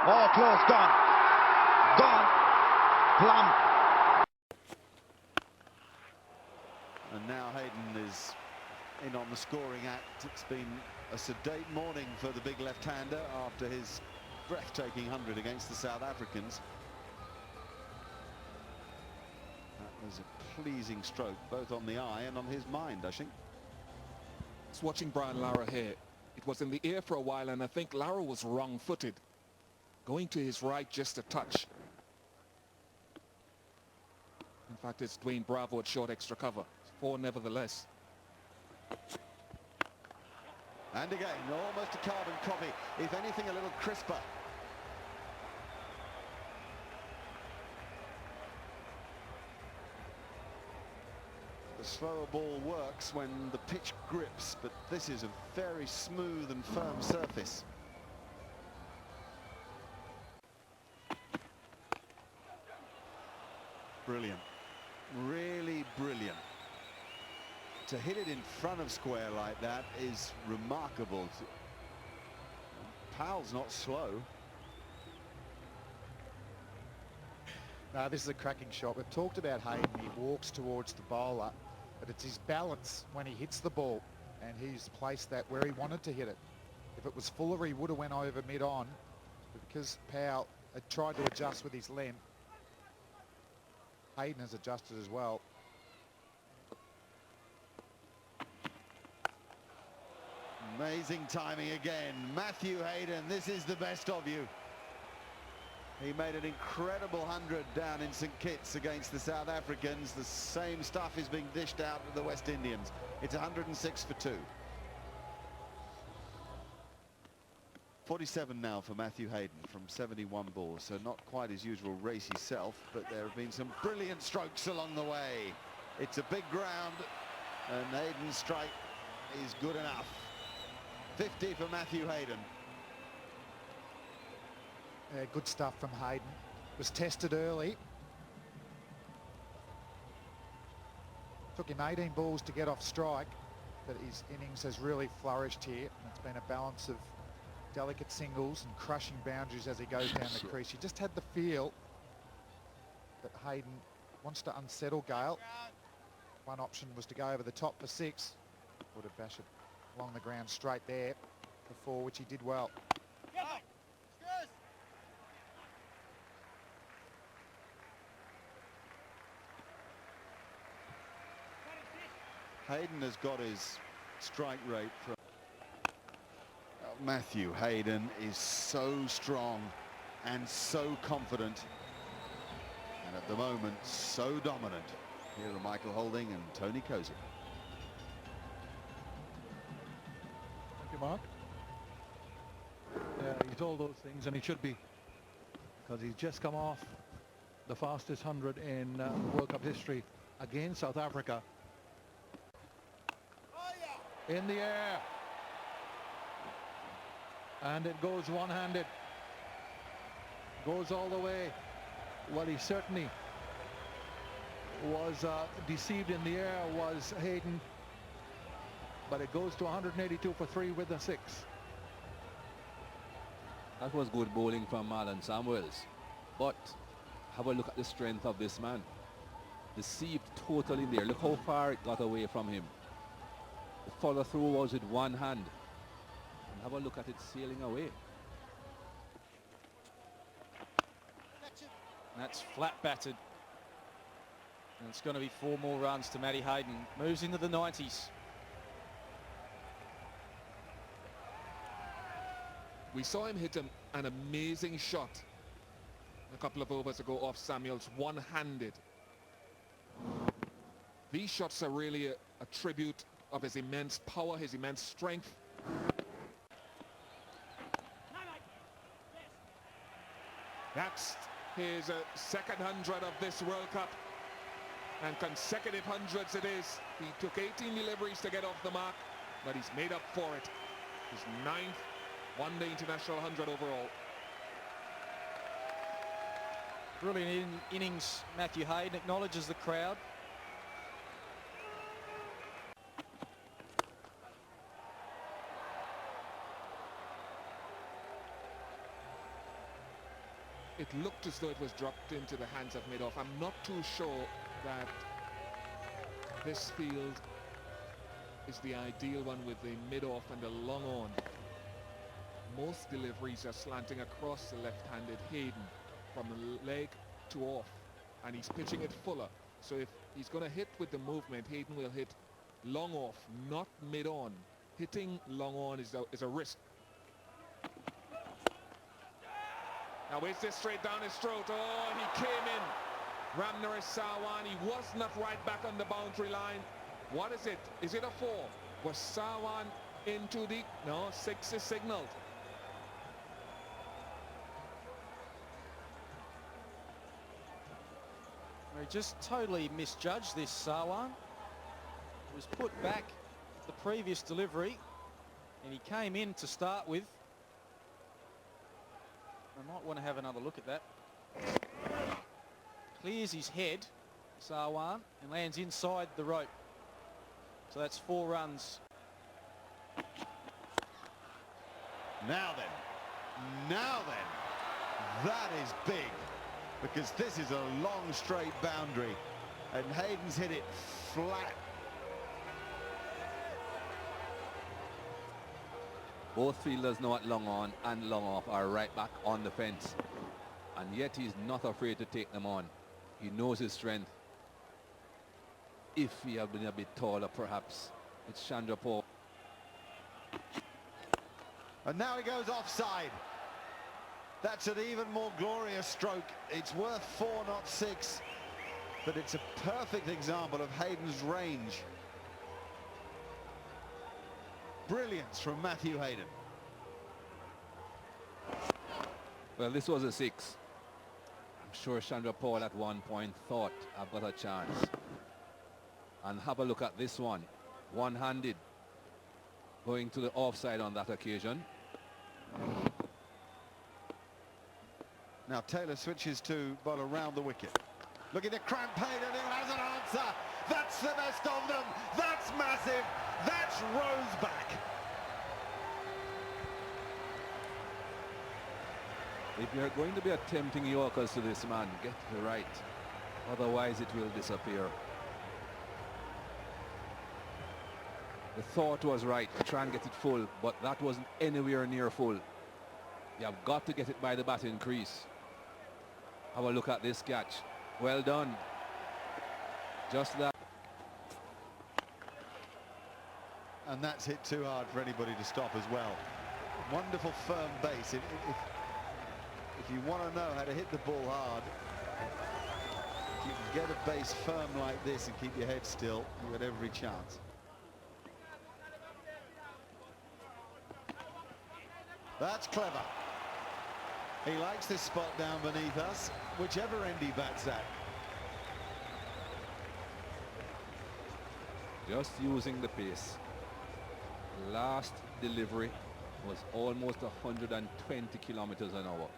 Oh, close, gone. Gone. Plumb. And now Hayden is in on the scoring act. It's been a sedate morning for the big left-hander after his breathtaking 100 against the South Africans. That was a pleasing stroke, both on the eye and on his mind, I think. Just watching Brian Lara here, it was in the air for a while, and I think Lara was wrong-footed, going to his right just a touch. In fact, it's Dwayne Bravo at short extra cover. 4 nevertheless. And again, almost a carbon copy, if anything a little crisper. The slower ball works when the pitch grips, but this is a very smooth and firm surface. Brilliant, really brilliant. To hit it in front of square like that is remarkable. Powell's not slow. No, this is a cracking shot. We've talked about Hayden. He walks towards the bowler, but it's his balance when he hits the ball, and he's placed that where he wanted to hit it. If it was fuller, he would have went over mid-on, but because Powell had tried to adjust with his length, Hayden has adjusted as well. Amazing timing again. Matthew Hayden, this is the best of you. He made an incredible 100 down in St Kitts against the South Africans. The same stuff is being dished out to the West Indians. It's 106 for 2. 47 now for Matthew Hayden from 71 balls, so not quite his usual racy self, but there have been some brilliant strokes along the way. It's a big ground, and Hayden's strike is good enough. 50 for Matthew Hayden. Good stuff from Hayden. Was tested early. Took him 18 balls to get off strike, but his innings has really flourished here. It's been a balance of delicate singles and crushing boundaries as he goes down the crease. You just had the feel that Hayden wants to unsettle Gale. One option was to go over the top for 6, or to bash it along the ground straight there before, which he did well. Hayden has got his strike rate from Matthew Hayden is so strong and so confident, and at the moment so dominant. Here are Michael Holding and Tony Kozik. Thank you, Mark. He's all those things, and he should be, because he's just come off the fastest 100 in World Cup history against South Africa. In the air, and it goes one-handed, goes all the way. Well, he certainly was deceived in the air, was Hayden, but it goes to 182 for 3 with the 6. That was good bowling from Marlon Samuels, but have a look at the strength of this man. Deceived totally in there. Look how far it got away from him. The follow through was with one hand, and have a look at it sailing away. That's flat batted, and it's going to be 4 more runs to Matty Hayden. Moves into the 90s. We saw him hit an amazing shot a couple of overs ago off Samuels, one-handed. These shots are really a tribute of his immense power, his immense strength. That's his second 100 of this World Cup, and consecutive hundreds it is. He took 18 deliveries to get off the mark, but he's made up for it. His 9th one-day international 100 overall. Brilliant innings, Matthew Hayden. Acknowledges the crowd. it looked as though it was dropped into the hands of mid-off. I'm not too sure that this field is the ideal one with the mid-off and the long on. Most deliveries are slanting across the left-handed Hayden from leg to off, and he's pitching it fuller. So if he's going to hit with the movement, Hayden will hit long off, not mid-on. Hitting long on is a risk. Now is this straight down his throat? Oh, he came in. Ramnaresh Sarwan, he was not right back on the boundary line. What is it? Is it a 4? Was Sarwan in too deep? No, 6 is signaled. He just totally misjudged this, Sarwan. Was put back the previous delivery, and he came in to start with. I might want to have another look at that. Clears his head, Sarwan, and lands inside the rope. So that's 4 runs. Now then, that is big, because this is a long straight boundary, and Hayden's hit it flat. Both fielders know what long on and long off are right back on the fence, and yet he's not afraid to take them on. He knows his strength. If he had been a bit taller, perhaps. It's Chandrapur. And now he goes offside. That's an even more glorious stroke. It's worth 4, not 6, but it's a perfect example of Hayden's range. Brilliance from Matthew Hayden. Well, this was a 6. I'm sure Chandrapur at one point thought, I've got a chance. And have a look at this one. One-handed. Going to the offside on that occasion. Now Taylor switches to ball around the wicket. Looking to cramp Hayden, who has an answer. That's the best of them. That's massive. That's Rose back. If you're going to be attempting Yorkers to this man, get it right. Otherwise it will disappear. The thought was right, try and get it full, but that wasn't anywhere near full. You have got to get it by the batting crease. Have a look at this catch. Well done. Just that. And that's hit too hard for anybody to stop as well. Wonderful firm base. If you want to know how to hit the ball hard, if you can get a base firm like this and keep your head still, you've got every chance. That's clever. He likes this spot down beneath us, whichever end he bats at. Just using the pace. Last delivery was almost 120 kilometers an hour.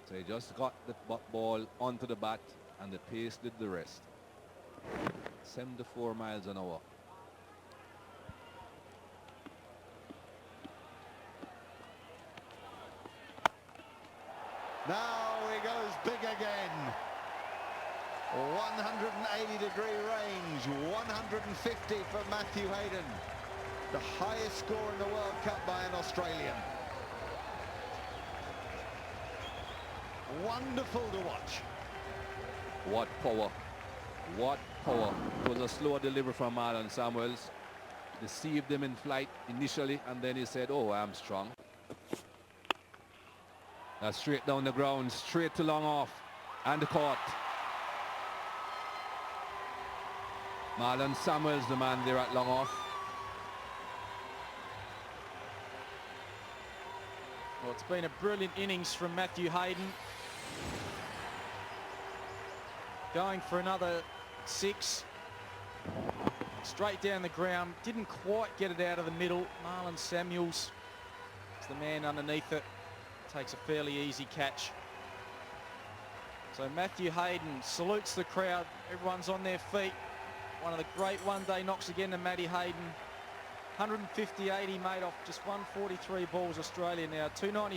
So he just got the ball onto the bat and the pace did the rest. 74 miles an hour. Now he goes big again. 180-degree range, 150 for Matthew Hayden. The highest score in the World Cup by an Australian. Wonderful to watch. What power. What power. It was a slower delivery from Marlon Samuels. Deceived him in flight initially, and then he said, oh, I'm strong. That's straight down the ground, straight to long off, and caught. Marlon Samuels, the man there at long off. Well, it's been a brilliant innings from Matthew Hayden. Going for another 6. Straight down the ground. Didn't quite get it out of the middle. Marlon Samuels is the man underneath it. Takes a fairly easy catch. So Matthew Hayden salutes the crowd. Everyone's on their feet. One of the great one-day knocks again to Matty Hayden. 158 he made off just 143 balls Australia now. 290.